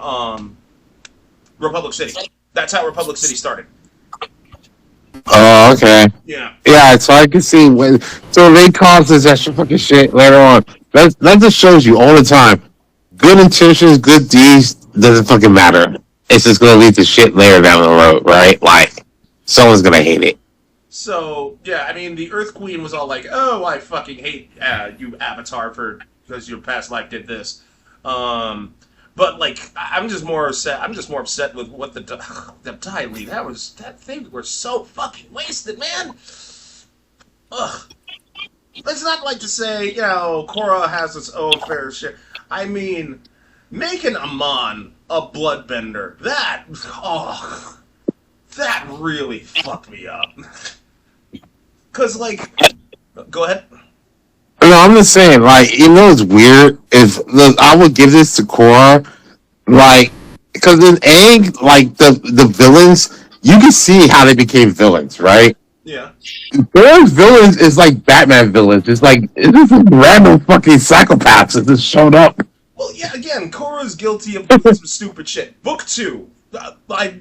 Republic City. That's how Republic City started. Oh, okay. Yeah. Yeah, so I can see when. So they cause this extra fucking shit later on. That just shows you all the time. Good intentions, good deeds doesn't fucking matter. It's just gonna lead to shit later down the road, right? Like someone's gonna hate it. So yeah, I mean, the Earth Queen was all like, "Oh, I fucking hate you, Avatar, because your past life did this." But like, I'm just more upset with what the Dai Li. They were so fucking wasted, man. Ugh. It's not like to say, Korra has its own fair share. I mean, making Amon a bloodbender, that really fucked me up. Cause like, go ahead. No, I'm just saying, like, it's weird. I would give this to Korra, like, because in Aang, like, the villains, you can see how they became villains, right? Yeah. Those villains is like Batman villains. It's just random fucking psychopaths that just showed up. Well, yeah, again, Korra's guilty of doing some stupid shit. Book 2. I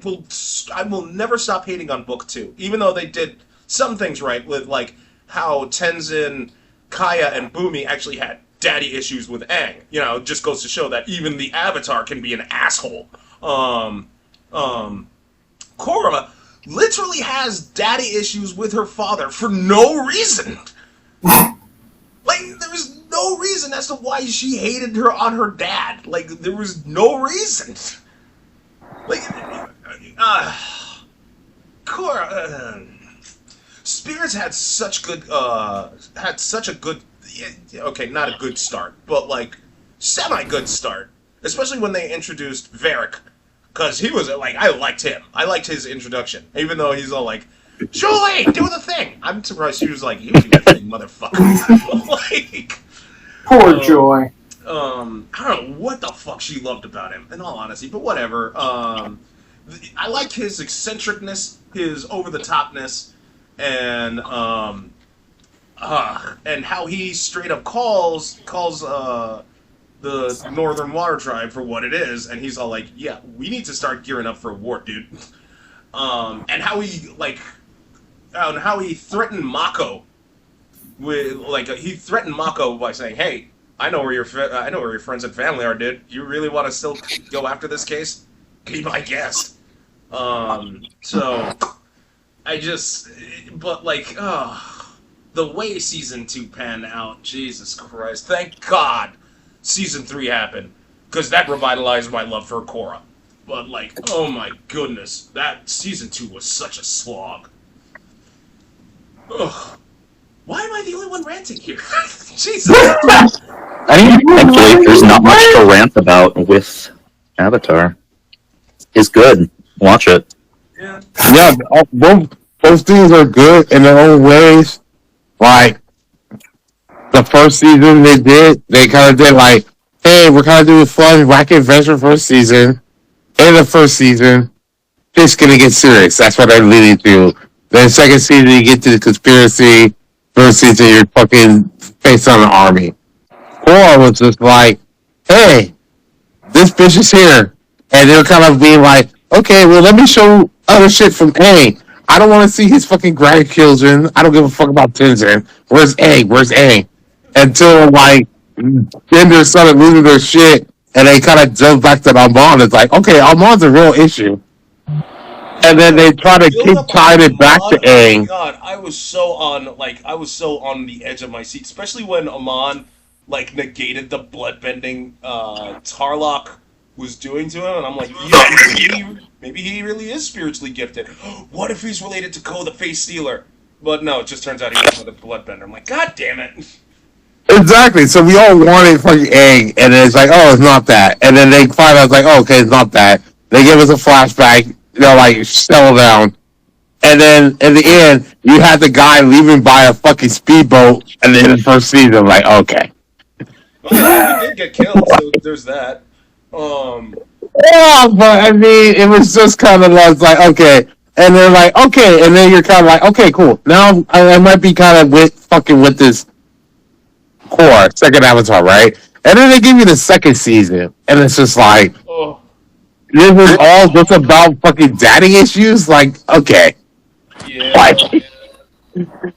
will never stop hating on Book 2, even though they did some things right with, like, how Tenzin, Kaya, and Bumi actually had daddy issues with Aang. It just goes to show that even the Avatar can be an asshole. Korra literally has daddy issues with her father for no reason. Like, there was no reason as to why she hated her on her dad. Like, there was no reason. Like, Korra, Spirits had such a good, okay, not a good start, but like semi-good start, especially when they introduced Varric, because he was like, I liked him. I liked his introduction, even though he's all like, Julie, do the thing. I'm surprised she was like, you do the thing, motherfucker. Like, Poor Joy. I don't know what the fuck she loved about him, in all honesty, but whatever. I like his eccentricness, his over-the-topness, and how he straight up calls the Northern Water Tribe for what it is, and he's all like, yeah, we need to start gearing up for a war, dude. And how he threatened Mako with, like, he threatened Mako by saying, hey, I know where your friends and family are, dude. You really want to still go after this case? Be my guest. So but like, the way season 2 panned out, Jesus Christ! Thank God, season 3 happened, because that revitalized my love for Korra. But like, oh my goodness, that season 2 was such a slog. Ugh. Why am I the only one ranting here? Jesus. I mean, thankfully, there's not much to rant about with Avatar. It's good. Watch it. Yeah. Yeah, both things are good in their own ways. Like, the first season they kind of did like, hey, we're kind of doing fun, wacky adventure first season. In the first season, shit's gonna get serious. That's what I'm leading to. Then second season, you get to the conspiracy. First season, you're fucking face on an army. Korra was just like, hey, this bitch is here. And they're kind of being like, okay, well, let me show other shit from A. I don't want to see his fucking grandchildren. I don't give a fuck about Tenzin. Where's A? Where's A? Until, like, Gender started losing their shit, and they kind of jump back to Almond. It's like, okay, Almond's a real issue. And then they try to Build keep up tying it back to Amon. Oh my A. god, I was so on the edge of my seat, especially when Amon like negated the bloodbending Tarlock was doing to him, and I'm like, yeah, maybe he really is spiritually gifted. What if he's related to Ko, the Face Stealer? But no, it just turns out he was with a bloodbender. I'm like, god damn it. Exactly. So we all wanted fucking A, and then it's like, oh, it's not that. And then they find out, it's like, oh, okay, it's not that. They give us a flashback. They're like, settle down. And then in the end, you had the guy leaving by a fucking speedboat, and then the first season, like, okay. Well, he did get killed, so there's that. Yeah, but I mean, it was just kind of like, okay. And they're like, okay. And then you're kind of like, okay, cool. Now I might be kind of fucking with this core, second Avatar, right? And then they give you the second season, and it's just like, Oh, this is all just about fucking daddy issues? Like, okay. yeah. Like,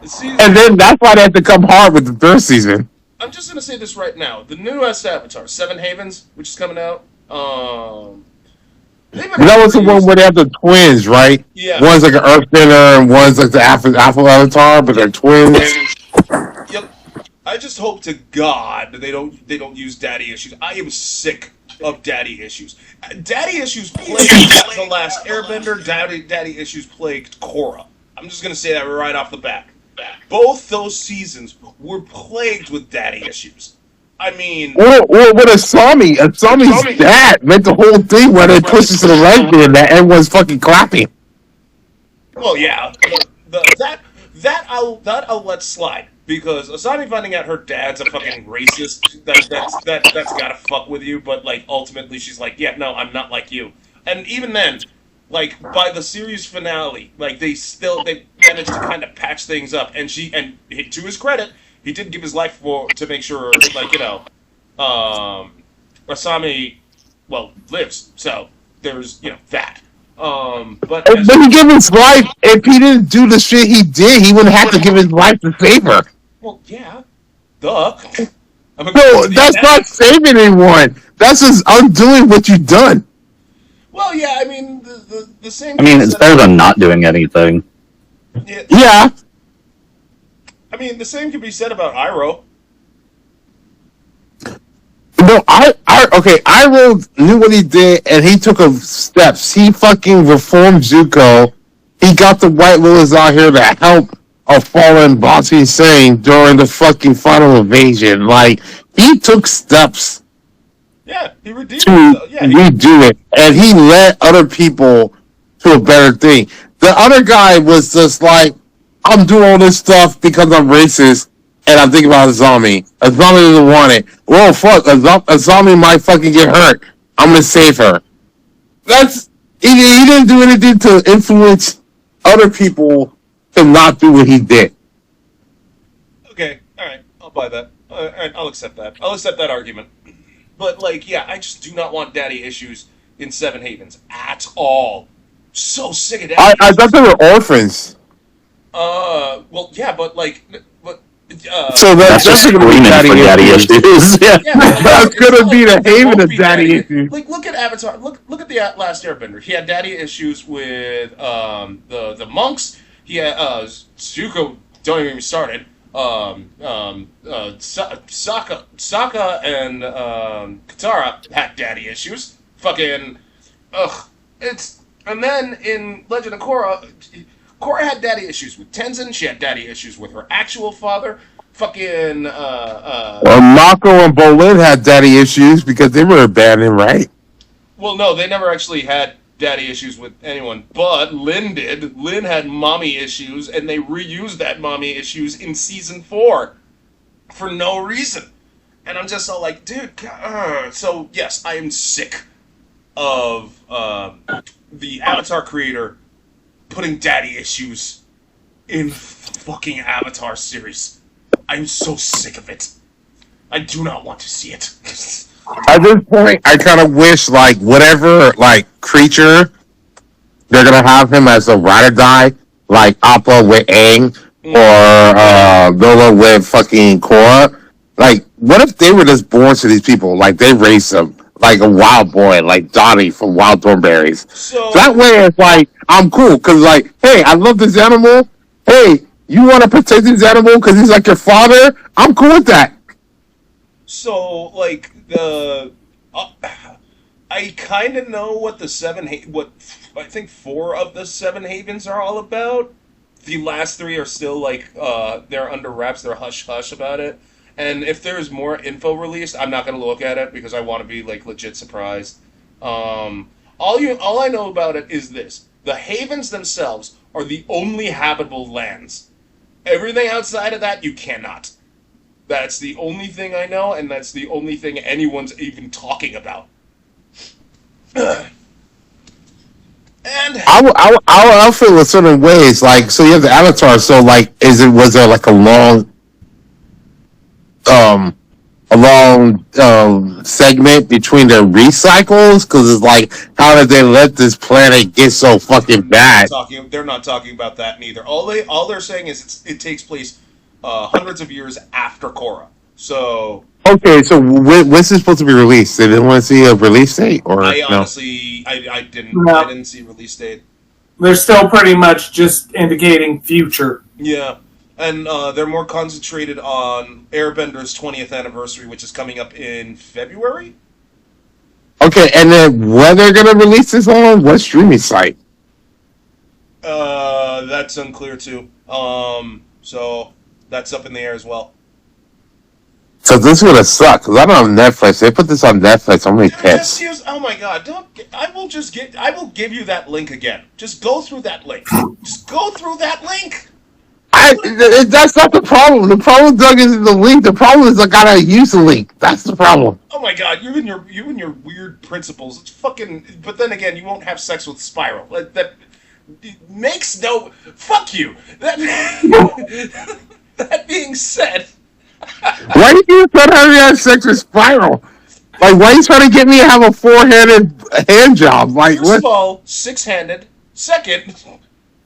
See, and then that's why they have to come hard with the third season. I'm just gonna say this right now. The newest Avatar, Seven Havens, which is coming out, they've been That was the one where they have the twins, right? Yeah. One's like an earthbender and one's like the Alpha Avatar, but they're twins. Yep. I just hope to God they don't use daddy issues. I am sick of daddy issues. Daddy issues plagued the last Airbender. Daddy issues plagued Korra. I'm just gonna say that right off the bat. Both those seasons were plagued with daddy issues. I mean, Or with Asami's dad meant the whole thing where they pushed it to the right and that everyone's fucking clapping. well, yeah, that I'll let slide because Asami finding out her dad's a fucking racist that's gotta fuck with you. But like ultimately, she's like, yeah, no, I'm not like you. And even then, like by the series finale, like they managed to kind of patch things up. And to his credit, he did give his life to make sure, like Asami, well, lives. So there's that. But he gave his life. If he didn't do the shit he did, he wouldn't have to give his life to save her. well, yeah, duh. No, that's not saving anyone. That's just undoing what you've done. Well, yeah, I mean the same. I mean, it's better than not doing anything. Yeah. I mean, the same can be said about Iroh. No, Iroh knew what he did, and he took steps. He fucking reformed Zuko. He got the White Lotus out here to help a fallen Bossy Sane during the fucking final invasion. Like, he took steps Yeah, he redeemed to himself. Yeah, redo it, and he led other people to a better thing. The other guy was just like, I'm doing all this stuff because I'm racist, and I'm thinking about Azami. Azami doesn't want it. Well, fuck, Azami might fucking get hurt. I'm gonna save her. He didn't do anything to influence other people to not do what he did. okay, all right, I'll buy that. All right, I'll accept that. I'll accept that argument. But like, yeah, I just do not want daddy issues in Seven Havens at all. So sick of daddy. I thought they were orphans. Well, yeah, but like, So That's just gonna be screaming for daddy issues. Yeah. That's gonna be the haven won't of be daddy issues. Like, look at Avatar. Look at the Last Airbender. He had daddy issues with the monks. He had Zuko. Don't even get me started. Sokka and Katara had daddy issues. Fucking ugh. And then in Legend of Korra, Korra had daddy issues with Tenzin. She had daddy issues with her actual father. Fucking Well, Mako and Bolin had daddy issues because they were abandoned, right? Well, no, they never actually had daddy issues with anyone, but Lin did. Lin had mommy issues, and they reused that mommy issues in season 4 for no reason. And I'm just all like, dude. So yes, I am sick of the Avatar creator putting daddy issues in fucking Avatar series. I'm so sick of it. I do not want to see it. At this point, I kind of wish like whatever like creature they're gonna have him as a ride or die, like Appa with Aang or Lola with fucking Korra. Like, what if they were just born to these people? Like they raised them like a wild boy, like Donnie from Wild Thornberries. So That way, it's like I'm cool because like, hey, I love this animal. Hey, you want to protect this animal because he's like your father? I'm cool with that. So, like I kind of know what the what I think 4 of the 7 havens are all about. The last 3 are still like they're under wraps. They're hush hush about it. And if there's more info released, I'm not gonna look at it because I want to be like legit surprised. All I know about it is this: the havens themselves are the only habitable lands. Everything outside of that, you cannot. That's the only thing I know, and that's the only thing anyone's even talking about. And I'll feel a certain ways. Like, so you have the Avatar. So, like, was there like um, a long segment between their recycles? Because it's like, how did they let this planet get so fucking bad? they're not talking about that neither. All they're saying is it takes place hundreds of years after Korra. So Okay, so when's this supposed to be released? They didn't want to see a release date, or I no? honestly I didn't No. I didn't see release date. They're still pretty much just indicating future. Yeah. And they're more concentrated on Airbender's 20th anniversary, which is coming up in February. Okay, and then when they're gonna release this on what streaming site? That's unclear too. So that's up in the air as well. So this would have sucked because I don't have Netflix. They put this on Netflix. I'm really Just pissed. use. Oh my God! I will give you that link again. Just go through that link. Just go through that link. That's not the problem. The problem, Doug, isn't the link. The problem is I gotta use the link. That's the problem. Oh my God! You and your weird principles. It's fucking. But then again, you won't have sex with Spiral. That it makes no. Fuck you. That that being said. Why do you try to have sex with Spiral? Like, why are you trying to get me to have a 4-handed hand job? Like, First what? of all, 6-handed. Second,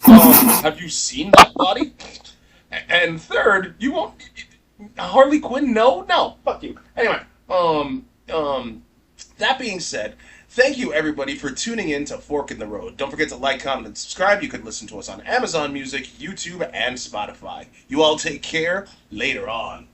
have you seen that body? And third, you won't. Harley Quinn? No, fuck you. Anyway, that being said, thank you everybody for tuning in to Fork in the Road. Don't forget to like, comment, and subscribe. You can listen to us on Amazon Music, YouTube, and Spotify. You all take care. Later on.